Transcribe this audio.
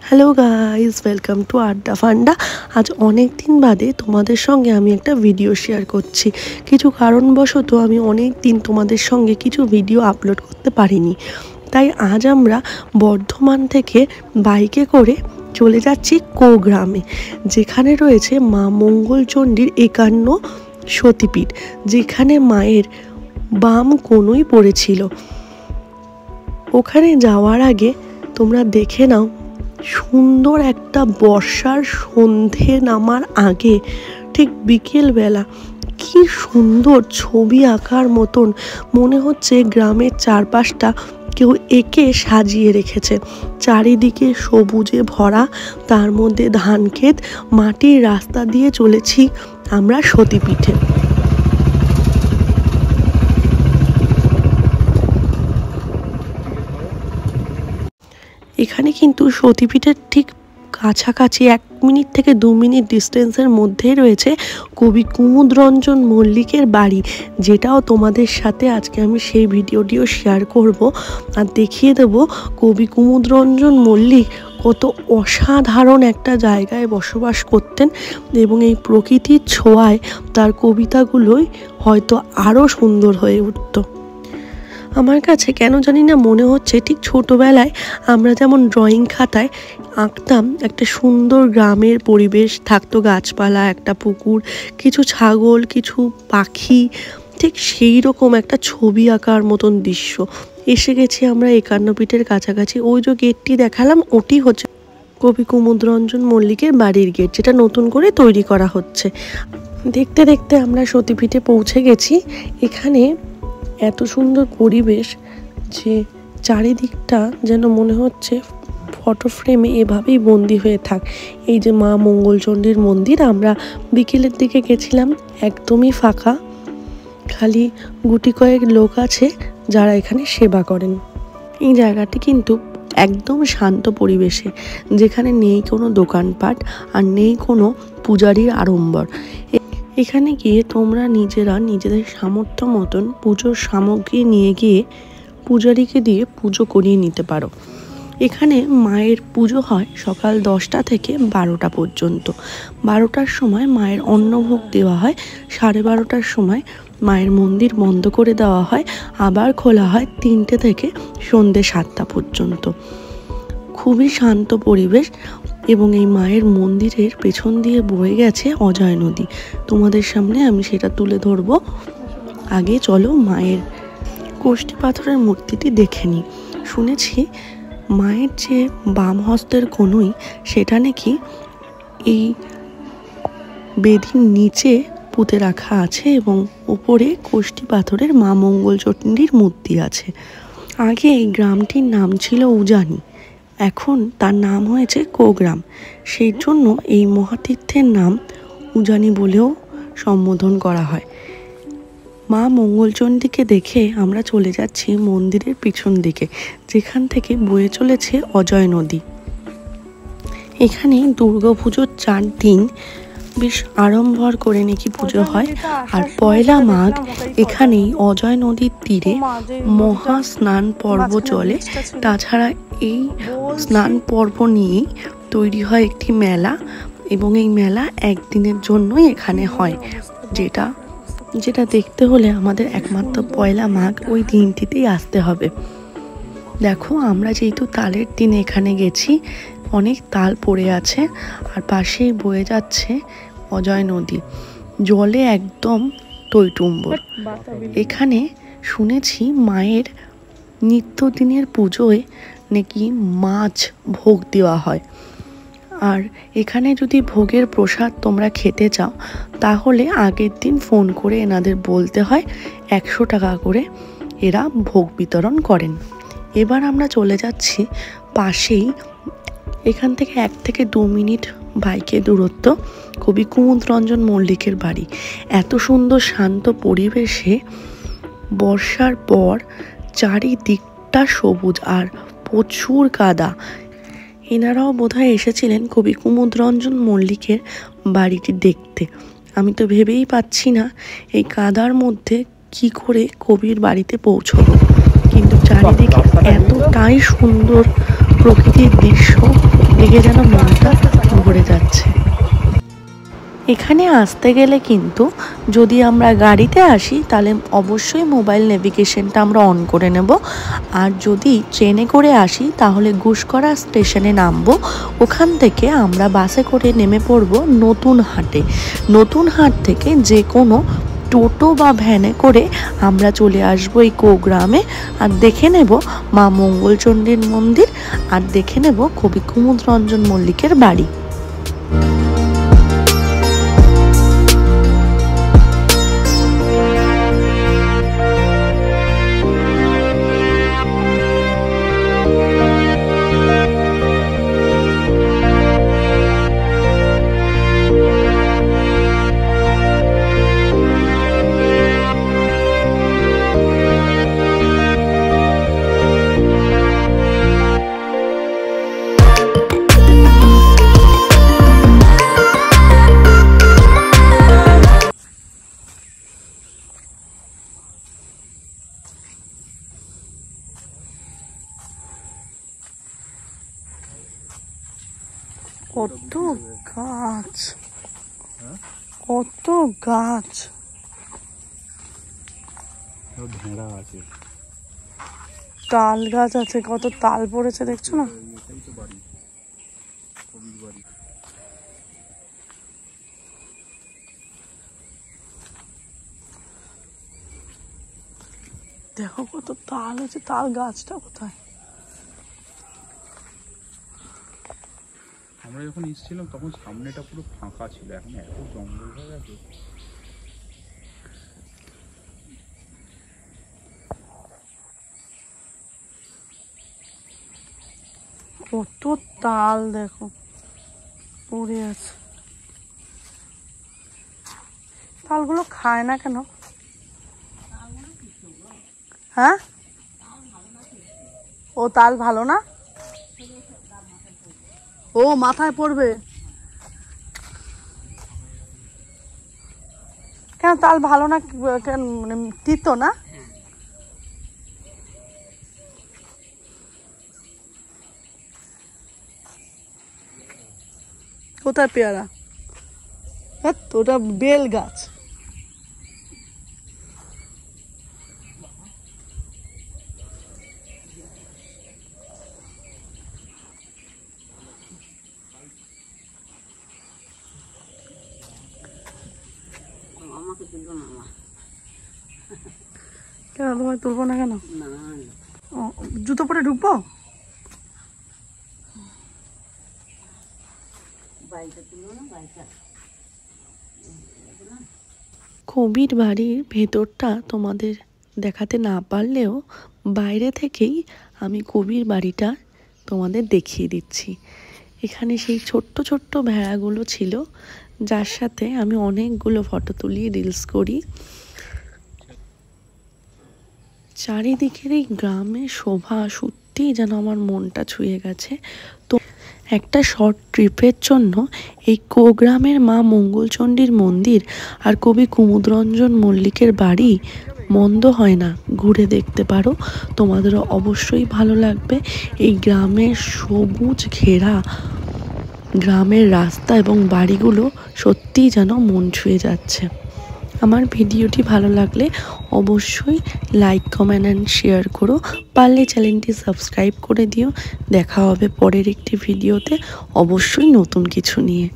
Hello guys, welcome to আড্ডা ফান্ডা। আজ অনেক দিন বাদে তোমাদের সঙ্গে আমি একটা ভিডিও শেয়ার করছি। কিছু কারণবশত আমি অনেক দিন তোমাদের সঙ্গে কিছু ভিডিও আপলোড করতে পারিনি, তাই আজ আমরা বর্ধমান থেকে বাইকে করে চলে যাচ্ছি কোগ্রামে, যেখানে রয়েছে মা মঙ্গলচণ্ডীর 51 সতীপীঠ, যেখানে মায়ের বাম কোনোই পড়েছিল। ওখানে যাওয়ার আগে তোমরা দেখে নাও সুন্দর একটা বর্ষার সন্ধে নামার আগে ঠিক বিকেলবেলা কি সুন্দর ছবি আঁকার মতন মনে হচ্ছে গ্রামের চারপাশটা কেউ এঁকে সাজিয়ে রেখেছে। চারিদিকে সবুজে ভরা, তার মধ্যে ধান ক্ষেত, মাটির রাস্তা দিয়ে চলেছি আমরা সতীপীঠে। এখানে কিন্তু সতীপীঠের ঠিক কাছাকাছি 1 মিনিট থেকে 2 মিনিট ডিস্টেন্সের মধ্যেই রয়েছে কবি কুমুদরঞ্জন মল্লিকের বাড়ি, যেটাও তোমাদের সাথে আজকে আমি সেই ভিডিওটিও শেয়ার করব আর দেখিয়ে দেব কবি কুমুদরঞ্জন মল্লিক কত অসাধারণ একটা জায়গায় বসবাস করতেন এবং এই প্রকৃতির ছোঁয়ায় তার কবিতাগুলোই হয়তো আরও সুন্দর হয়ে উঠত। আমার কাছে কেন জানি না মনে হচ্ছে ঠিক ছোটোবেলায় আমরা যেমন ড্রয়িং খাতায় আঁকতাম একটা সুন্দর গ্রামের পরিবেশ থাকতো, গাছপালা, একটা পুকুর, কিছু ছাগল, কিছু পাখি, ঠিক সেই রকম একটা ছবি আঁকার মতন দৃশ্য। এসে গেছি আমরা 51 পীঠের কাছাকাছি। ওই যে গেটটি দেখালাম ওটি হচ্ছে কবি কুমুদরঞ্জন মল্লিকের বাড়ির গেট, যেটা নতুন করে তৈরি করা হচ্ছে। দেখতে দেখতে আমরা সতীপীঠে পৌঁছে গেছি। এখানে এত সুন্দর পরিবেশ যে চারিদিকটা যেন মনে হচ্ছে ফটো ফ্রেমে এভাবেই বন্দি হয়ে থাক। এই যে মা মঙ্গলচণ্ডীর মন্দির, আমরা বিকেলের দিকে গেছিলাম, একদমই ফাঁকা, খালি গুটি কয়েক লোক আছে যারা এখানে সেবা করেন। এই জায়গাটি কিন্তু একদম শান্ত পরিবেশে, যেখানে নেই কোনো দোকানপাট আর নেই কোনো পূজারীর আড়ম্বর। এখানে গিয়ে তোমরা নিজেরা নিজেদের সামর্থ্য মতন পুজোর সামগ্রী নিয়ে গিয়ে পূজারীকে দিয়ে পুজো করিয়ে নিতে পারো। এখানে মায়ের পুজো হয় সকাল 10টা থেকে 12টা পর্যন্ত। 12টার সময় মায়ের অন্নভোগ দেওয়া হয়, 12:30টার সময় মায়ের মন্দির বন্ধ করে দেওয়া হয়, আবার খোলা হয় 3টে থেকে সন্ধ্যে 7টা পর্যন্ত। খুবই শান্ত পরিবেশ এবং এই মায়ের মন্দিরের পেছন দিয়ে বয়ে গেছে অজয় নদী। তোমাদের সামনে আমি সেটা তুলে ধরবো। আগে চলো মায়ের কোষ্ঠী পাথরের মূর্তিটি দেখে নিই। শুনেছি মায়ের যে বাম হস্তের কনুই, সেটা নাকি এই বেদির নিচে পুঁতে রাখা আছে এবং উপরে কোষ্ঠী পাথরের মা মঙ্গলচণ্ডীর মূর্তি আছে। আগে এই গ্রামটির নাম ছিল উজানি, এখন তার নাম হয়েছে কোগ্রাম। সেই জন্য এই মহাতীর্থের নাম উজানি বলেও সম্বোধন করা হয়। মা মঙ্গলচণ্ডীকে দেখে আমরা চলে যাচ্ছি মন্দিরের পিছন দিকে, যেখান থেকে বয়ে চলেছে অজয় নদী। এখানে দুর্গাপুজোর 4 দিন বেশ আড়ম্বর করে নাকি পুজো হয়, আর পয়লা মাঘ এখানেই অজয় নদীর তীরে মহা স্নান পর্ব চলে। তাছাড়া এই স্নান পর্ব নিয়েই তৈরি হয় একটি মেলা, এবং এই মেলা একদিনের জন্যই এখানে হয়, যেটা দেখতে হলে আমাদের একমাত্র পয়লা মাঘ ওই দিনটিতেই আসতে হবে। দেখো, আমরা যেহেতু তালের দিনে এখানে গেছি, অনেক তাল পড়ে আছে আর পাশেই বয়ে যাচ্ছে অজয় নদী, জলে একদম টইটুম্বর। এখানে শুনেছি মায়ের নিত্যদিনের পুজোয় নাকি মাছ ভোগ দেওয়া হয়, আর এখানে যদি ভোগের প্রসাদ তোমরা খেতে চাও তাহলে আগের দিন ফোন করে এনাদের বলতে হয়, 100 টাকা করে এরা ভোগ বিতরণ করেন। এবার আমরা চলে যাচ্ছি পাশেই, এখান থেকে 1 থেকে 2 মিনিট বাইকে দূরত্ব, কবি কুমুদরঞ্জন মল্লিকের বাড়ি। এত সুন্দর শান্ত পরিবেশে বর্ষার পর চারিদিকটা সবুজ আর প্রচুর কাদা। এনারাও বোধহয় এসেছিলেন কবি কুমুদরঞ্জন মল্লিকের বাড়িটি দেখতে। আমি তো ভেবেই পাচ্ছি না এই কাদার মধ্যে কি করে কবির বাড়িতে পৌঁছবো, কিন্তু চারিদিকে এতটাই সুন্দর প্রকৃতির দৃশ্য দেখে যেন মনটা ভরে যাচ্ছে। এখানে আসতে গেলে কিন্তু যদি আমরা গাড়িতে আসি তাহলে অবশ্যই মোবাইল নেভিগেশনটা আমরা অন করে নেব, আর যদি ট্রেনে করে আসি তাহলে গুসকরা স্টেশনে নামবো। ওখান থেকে আমরা বাসে করে নেমে পড়ব নতুন হাটে। নতুন হাট থেকে যে কোনো টোটো বা ভ্যানে করে আমরা চলে আসবো এই কোগ্রামে, আর দেখে নেব মা মঙ্গলচণ্ডীর মন্দির, আর দেখে নেব কবি কুমুদরঞ্জন মল্লিকের বাড়ি। কত গাছ, কত গাছ, ভেড়া আছে, তাল গাছ আছে, কত তাল পড়েছে দেখছো না। দেখো কত তাল আছে, তাল গাছটা কোথায়? আমরা যখন এসেছিলাম তখন সামনেটা পুরো ফাঁকা ছিল, এখন এত জঙ্গল হয়ে গেছে। কত তাল দেখো পড়ে আছে। তালগুলো খায় না কেন? হ্যাঁ, ও তাল ভালো না, ও মাথায় পড়বে কেন? তাল ভালো না কেন? মানে তিতো না? কোথায় পেয়ারা? ওটা বেল গাছ। কেন তোমায় তুলবো না কেন? জুতো পরে ঢুকবো? কবির বাড়ির ভেতরটা তোমাদের দেখাতে না পারলেও বাইরে থেকেই আমি কবির বাড়িটা তোমাদের দেখিয়ে দিচ্ছি। এখানে সেই ছোট্ট ছোট্ট ভেড়াগুলো ছিল, যার সাথে আমি অনেকগুলো ফটো তুলি, রিলস করি। চারিদিকের এই গ্রামের শোভা সত্যিই যেন আমার মনটা ছুঁয়ে গেছে। তো একটা শর্ট ট্রিপের জন্য এই কোগ্রামের মা মঙ্গলচণ্ডীর মন্দির আর কবি কুমুদরঞ্জন মল্লিকের বাড়ি মন্দ হয় না, ঘুরে দেখতে পারো, তোমাদেরও অবশ্যই ভালো লাগবে। এই গ্রামের সবুজ ঘেরা গ্রামের রাস্তা এবং বাড়িগুলো সত্যিই যেন মন ছুঁয়ে যাচ্ছে। আমার ভিডিওটি ভালো লাগলে অবশ্যই লাইক, কমেন্ট অ্যান্ড শেয়ার করো। পারলে চ্যানেলটি সাবস্ক্রাইব করে দিও। দেখা হবে পরের একটি ভিডিওতে, অবশ্যই নতুন কিছু নিয়ে।